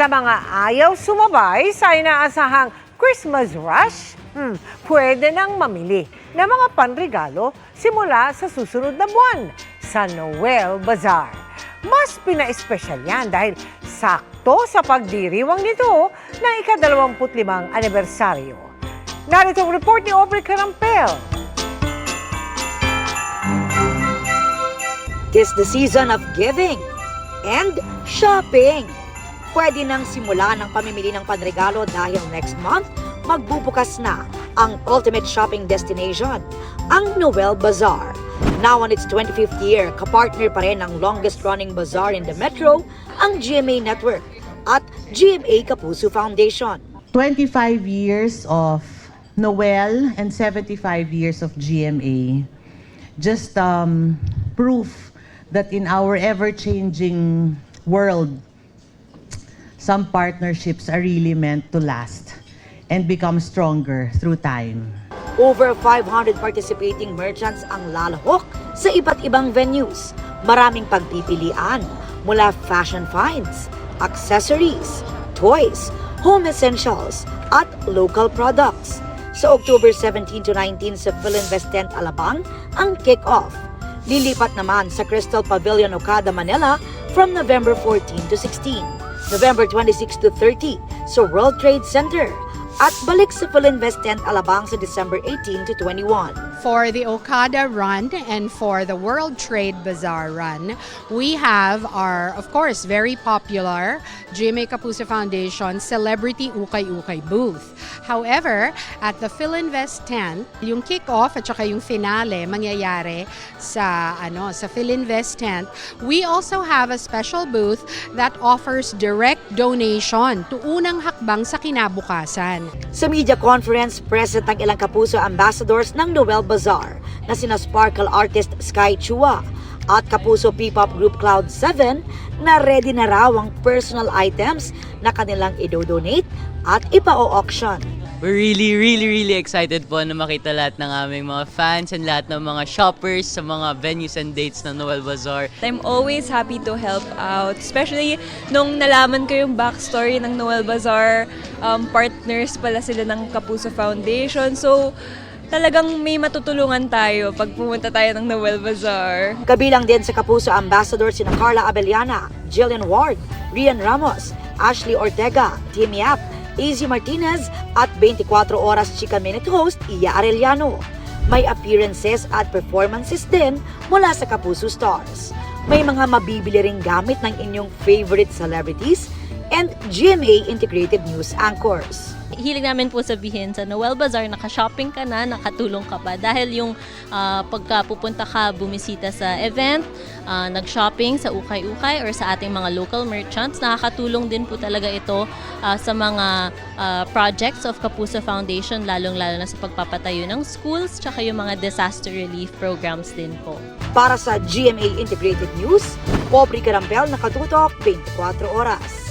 Sa mga ayaw sumabay sa inaasahang Christmas rush, pwede nang mamili ng mga panregalo simula sa susunod na buwan sa Noel Bazaar. Mas pina-espesyal yan dahil sakto sa pagdiriwang nito ng ika-25 anibersaryo. Narito ang report ni Aubrey Carampel. Tis the season of giving and shopping. Pwede nang simula ng pamimili ng panregalo dahil next month, magbubukas na ang ultimate shopping destination, ang Noel Bazaar. Now on its 25th year, kapartner pa rin ng longest-running bazaar in the metro, ang GMA Network at GMA Kapuso Foundation. 25 years of Noel and 75 years of GMA. Just proof that in our ever-changing world, some partnerships are really meant to last and become stronger through time. Over 500 participating merchants ang lalahok sa iba't ibang venues. Maraming pagpipilian mula fashion finds, accessories, toys, home essentials, at local products. Sa October 17 to 19 sa Philinvest Tent Alabang ang kick-off. Lilipat naman sa Crystal Pavilion Okada, Manila from November 14 to 16. November 26 to 30 sa World Trade Center at balik sa Philinvest Tent Alabang sa December 18 to 21. For the Okada run and for the World Trade Bazaar run, we have our, of course, very popular GMA Kapuso Foundation Celebrity Ukay-Ukay booth. However, at the Philinvest tent, yung kick-off at saka yung finale mangyayari sa Philinvest tent. We also have a special booth that offers direct donation to unang hakbang sa kinabukasan. Sa media conference, present ang ilang Kapuso ambassadors ng Noel Bazaar na sina sparkle artist Sky Chua at Kapuso P-pop group Cloud7 na ready na raw ang personal items na kanilang idodonate at ipa-auction. We're really excited po na makita lahat ng aming mga fans and lahat ng mga shoppers sa mga venues and dates ng Noel Bazaar. I'm always happy to help out, especially nung nalaman ko yung backstory ng Noel Bazaar, partners pala sila ng Kapuso Foundation. So, talagang may matutulungan tayo pag pumunta tayo ng Noel Bazaar. Kabilang din sa Kapuso ambassador sina Carla Abellana, Jillian Ward, Rian Ramos, Ashley Ortega, Team Yap, Izzy Martinez at 24 Oras Chika Minute host Iya Arellano. May appearances at performances din mula sa Kapuso Stars. May mga mabibili ring gamit ng inyong favorite celebrities and GMA integrated news anchors. Hilig namin po sabihin sa Noel Bazaar, naka-shopping ka na, nakatulong ka pa. Dahil yung pagka pupunta ka, bumisita sa event, nag-shopping sa Ukay-Ukay or sa ating mga local merchants, nakakatulong din po talaga ito sa mga projects of Kapuso Foundation, lalong-lalo na sa pagpapatayo ng schools, tsaka yung mga disaster relief programs din po. Para sa GMA Integrated News, Aubrey Carampel, nakatutok 24 oras.